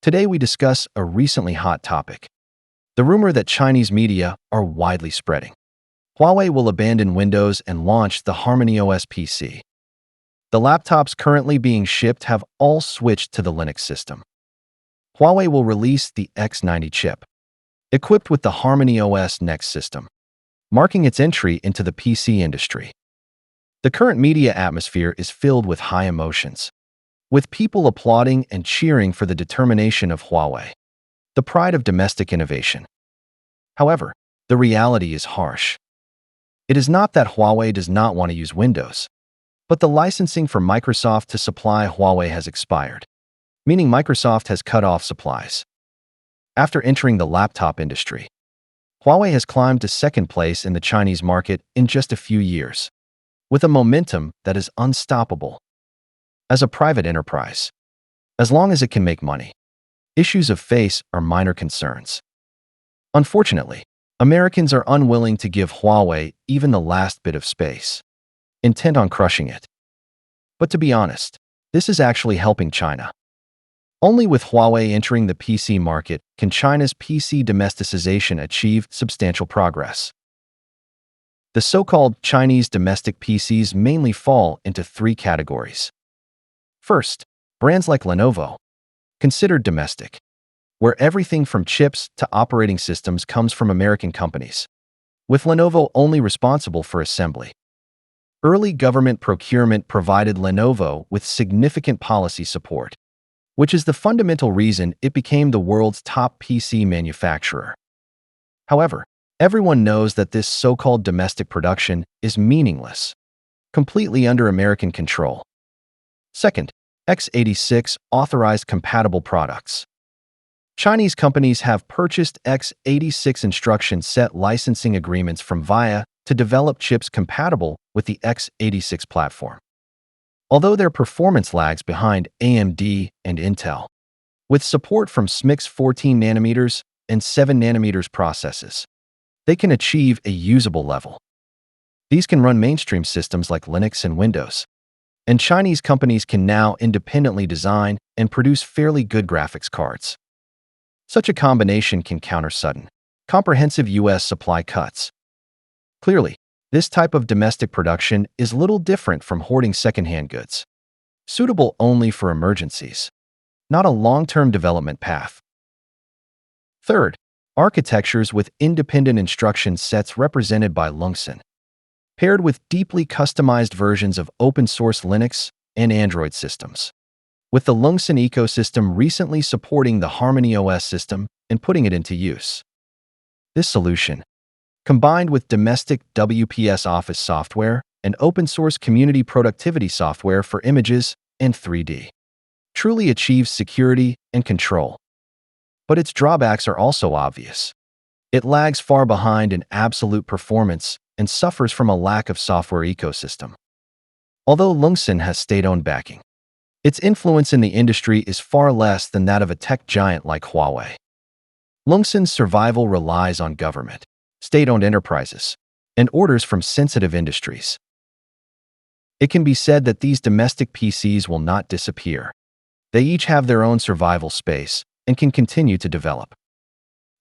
Today we discuss a recently hot topic, the rumor that Chinese media are widely spreading. Huawei will abandon Windows and launch the HarmonyOS PC. The laptops currently being shipped have all switched to the Linux system. Huawei will release the X90 chip, equipped with the HarmonyOS Next system, marking its entry into the PC industry. The current media atmosphere is filled with high emotions, with people applauding and cheering for the determination of Huawei, the pride of domestic innovation. However, the reality is harsh. It is not that Huawei does not want to use Windows, but the licensing for Microsoft to supply Huawei has expired, meaning Microsoft has cut off supplies. After entering the laptop industry, Huawei has climbed to second place in the Chinese market in just a few years, with a momentum that is unstoppable. As a private enterprise, as long as it can make money, issues of face are minor concerns. Unfortunately, Americans are unwilling to give Huawei even the last bit of space, intent on crushing it. But to be honest, this is actually helping China. Only with Huawei entering the PC market can China's PC domesticization achieve substantial progress. The so-called Chinese domestic PCs mainly fall into three categories. First, brands like Lenovo, considered domestic, where everything from chips to operating systems comes from American companies, with Lenovo only responsible for assembly. Early government procurement provided Lenovo with significant policy support, which is the fundamental reason it became the world's top PC manufacturer. However, everyone knows that this so-called domestic production is meaningless, completely under American control. Second, X86 authorized compatible products. Chinese companies have purchased X86 instruction set licensing agreements from VIA to develop chips compatible with the X86 platform. Although their performance lags behind AMD and Intel, with support from SMIC's 14nm and 7nm processes, they can achieve a usable level. These can run mainstream systems like Linux and Windows, and Chinese companies can now independently design and produce fairly good graphics cards. Such a combination can counter sudden, comprehensive U.S. supply cuts. Clearly, this type of domestic production is little different from hoarding secondhand goods, suitable only for emergencies, not a long-term development path. Third, architectures with independent instruction sets represented by Lungsan, paired with deeply customized versions of open-source Linux and Android systems, with the Lungsan ecosystem recently supporting the HarmonyOS system and putting it into use. This solution, combined with domestic WPS Office software and open-source community productivity software for images and 3D, truly achieves security and control. But its drawbacks are also obvious. It lags far behind in absolute performance and suffers from a lack of software ecosystem. Although Lungsan has state-owned backing, its influence in the industry is far less than that of a tech giant like Huawei. Lungsan's survival relies on government, state-owned enterprises, and orders from sensitive industries. It can be said that these domestic PCs will not disappear. They each have their own survival space and can continue to develop.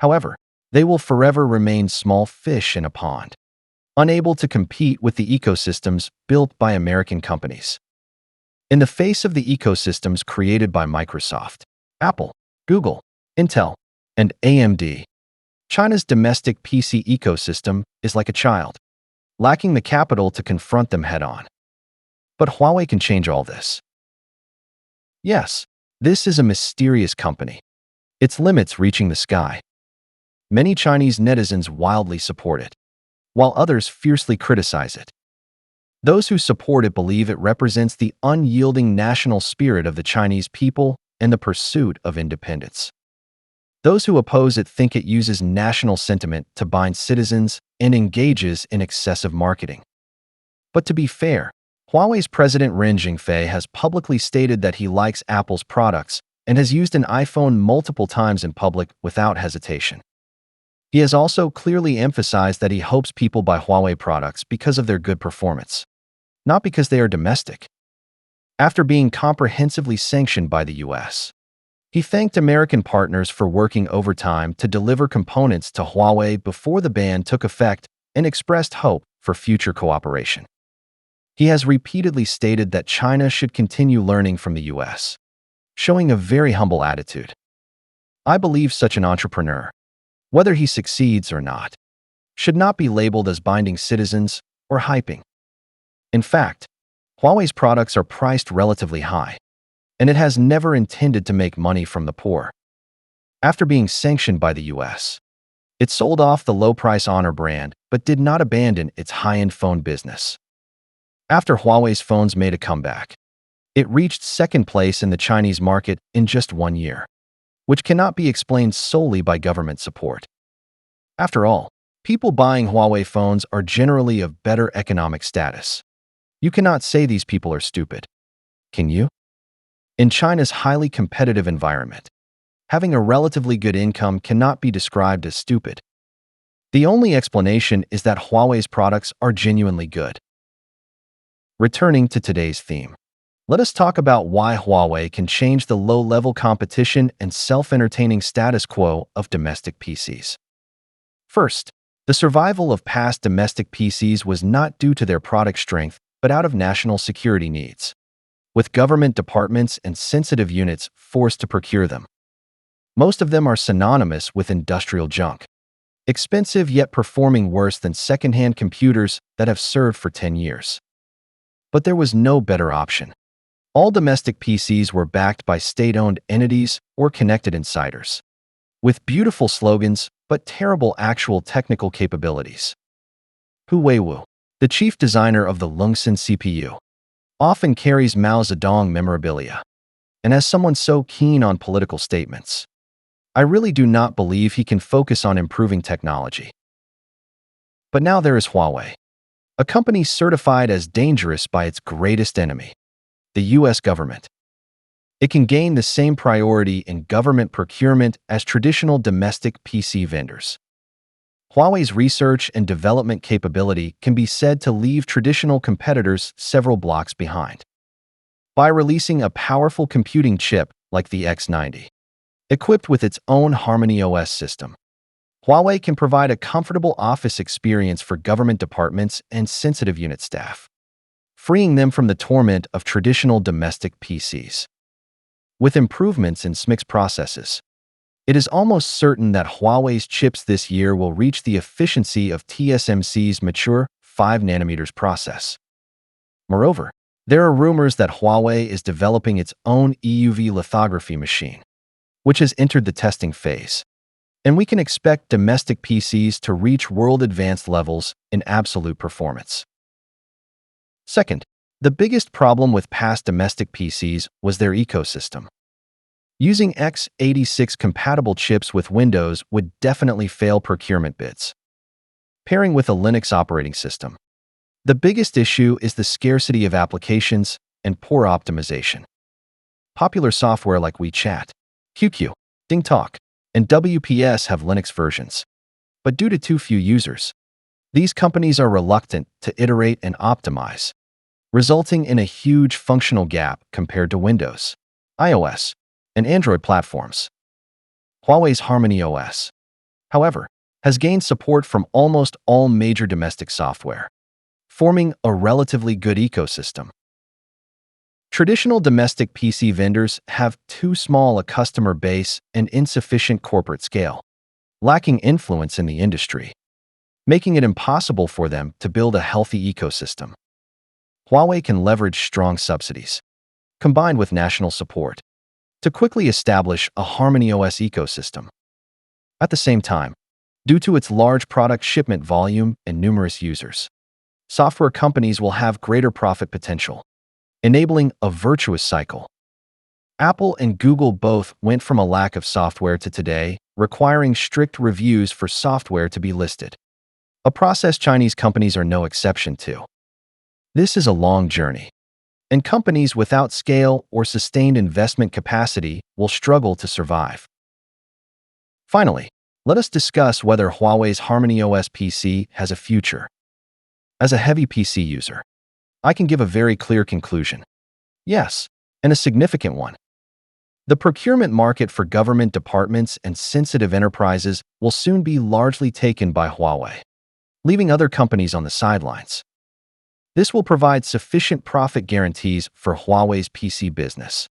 However, they will forever remain small fish in a pond, unable to compete with the ecosystems built by American companies. In the face of the ecosystems created by Microsoft, Apple, Google, Intel, and AMD, China's domestic PC ecosystem is like a child, lacking the capital to confront them head-on. But Huawei can change all this. Yes, this is a mysterious company, its limits reaching the sky. Many Chinese netizens wildly support it, while others fiercely criticize it. Those who support it believe it represents the unyielding national spirit of the Chinese people and the pursuit of independence. Those who oppose it think it uses national sentiment to bind citizens and engages in excessive marketing. But to be fair, Huawei's president Ren Zhengfei has publicly stated that he likes Apple's products and has used an iPhone multiple times in public without hesitation. He has also clearly emphasized that he hopes people buy Huawei products because of their good performance, not because they are domestic. After being comprehensively sanctioned by the US, He thanked American partners for working overtime to deliver components to Huawei before the ban took effect and expressed hope for future cooperation. He has repeatedly stated that China should continue learning from the US, showing a very humble attitude. I believe such an entrepreneur, whether he succeeds or not, should not be labeled as binding citizens or hyping. In fact, Huawei's products are priced relatively high, and it has never intended to make money from the poor. After being sanctioned by the US, it sold off the low-price Honor brand but did not abandon its high-end phone business. After Huawei's phones made a comeback, it reached second place in the Chinese market in just 1 year, which cannot be explained solely by government support. After all, people buying Huawei phones are generally of better economic status. You cannot say these people are stupid, can you? In China's highly competitive environment, having a relatively good income cannot be described as stupid. The only explanation is that Huawei's products are genuinely good. Returning to today's theme, let us talk about why Huawei can change the low-level competition and self-entertaining status quo of domestic PCs. First, the survival of past domestic PCs was not due to their product strength, but out of national security needs, with government departments and sensitive units forced to procure them. Most of them are synonymous with industrial junk, expensive yet performing worse than second-hand computers that have served for 10 years. But there was no better option. All domestic PCs were backed by state-owned entities or connected insiders, with beautiful slogans but terrible actual technical capabilities. Huawei, the chief designer of the Lungxin CPU, often carries Mao Zedong memorabilia, and as someone so keen on political statements, I really do not believe he can focus on improving technology. But now there is Huawei, a company certified as dangerous by its greatest enemy, the US government. It can gain the same priority in government procurement as traditional domestic PC vendors. Huawei's research and development capability can be said to leave traditional competitors several blocks behind. By releasing a powerful computing chip like the X90, equipped with its own HarmonyOS system, Huawei can provide a comfortable office experience for government departments and sensitive unit staff, freeing them from the torment of traditional domestic PCs. With improvements in SMIC's processes, it is almost certain that Huawei's chips this year will reach the efficiency of TSMC's mature 5nm process. Moreover, there are rumors that Huawei is developing its own EUV lithography machine, which has entered the testing phase, and we can expect domestic PCs to reach world-advanced levels in absolute performance. Second, the biggest problem with past domestic PCs was their ecosystem. Using X86-compatible chips with Windows would definitely fail procurement bids. Pairing with a Linux operating system, the biggest issue is the scarcity of applications and poor optimization. Popular software like WeChat, QQ, DingTalk, and WPS have Linux versions, but due to too few users, these companies are reluctant to iterate and optimize, resulting in a huge functional gap compared to Windows, iOS, and Android platforms. Huawei's HarmonyOS, however, has gained support from almost all major domestic software, forming a relatively good ecosystem. Traditional domestic PC vendors have too small a customer base and insufficient corporate scale, lacking influence in the industry, making it impossible for them to build a healthy ecosystem. Huawei can leverage strong subsidies, combined with national support, to quickly establish a HarmonyOS ecosystem. At the same time, due to its large product shipment volume and numerous users, software companies will have greater profit potential, enabling a virtuous cycle. Apple and Google both went from a lack of software to today requiring strict reviews for software to be listed, a process Chinese companies are no exception to. This is a long journey, and companies without scale or sustained investment capacity will struggle to survive. Finally, let us discuss whether Huawei's HarmonyOS PC has a future. As a heavy PC user, I can give a very clear conclusion. Yes, and a significant one. The procurement market for government departments and sensitive enterprises will soon be largely taken by Huawei, leaving other companies on the sidelines. This will provide sufficient profit guarantees for Huawei's PC business.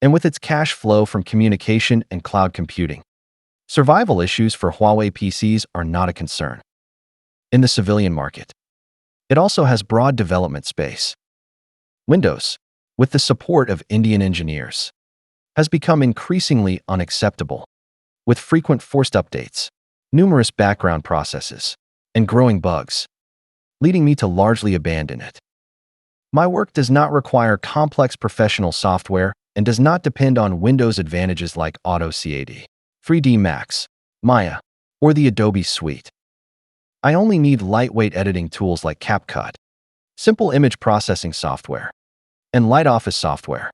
And with its cash flow from communication and cloud computing, survival issues for Huawei PCs are not a concern. In the civilian market, it also has broad development space. Windows, with the support of Indian engineers, has become increasingly unacceptable, with frequent forced updates, numerous background processes, and growing bugs, leading me to largely abandon it. My work does not require complex professional software and does not depend on Windows advantages like Auto CAD, 3D Max, Maya, or the Adobe Suite. I only need lightweight editing tools like CapCut, simple image processing software, and light office software.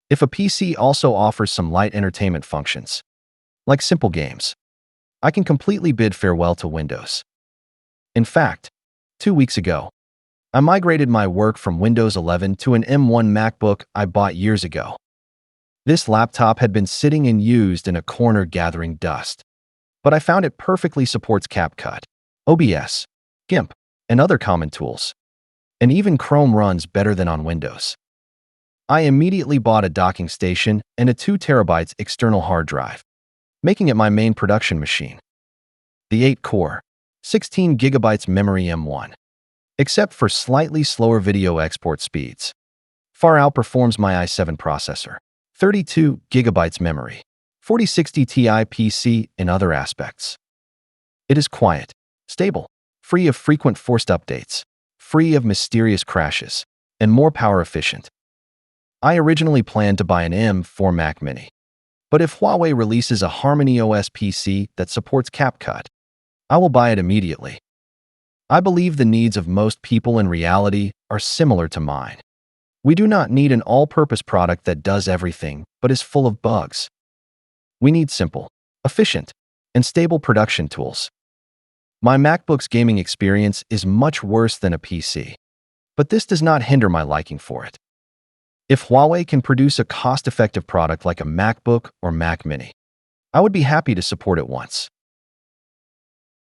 If a PC also offers some light entertainment functions, like simple games, I can completely bid farewell to Windows. In fact, 2 weeks ago, I migrated my work from Windows 11 to an M1 MacBook I bought years ago. This laptop had been sitting and used in a corner gathering dust, but I found it perfectly supports CapCut, OBS, GIMP, and other common tools, and even Chrome runs better than on Windows. I immediately bought a docking station and a 2 TB external hard drive, making it my main production machine. The 8-core, 16 GB memory M1, except for slightly slower video export speeds, far outperforms my i7 processor, 32 GB memory, 4060 Ti PC in other aspects. It is quiet, stable, free of frequent forced updates, free of mysterious crashes, and more power efficient. I originally planned to buy an M4 Mac Mini, but if Huawei releases a HarmonyOS PC that supports CapCut, I will buy it immediately. I believe the needs of most people in reality are similar to mine. We do not need an all-purpose product that does everything but is full of bugs. We need simple, efficient, and stable production tools. My MacBook's gaming experience is much worse than a PC, but this does not hinder my liking for it. If Huawei can produce a cost-effective product like a MacBook or Mac Mini, I would be happy to support it once.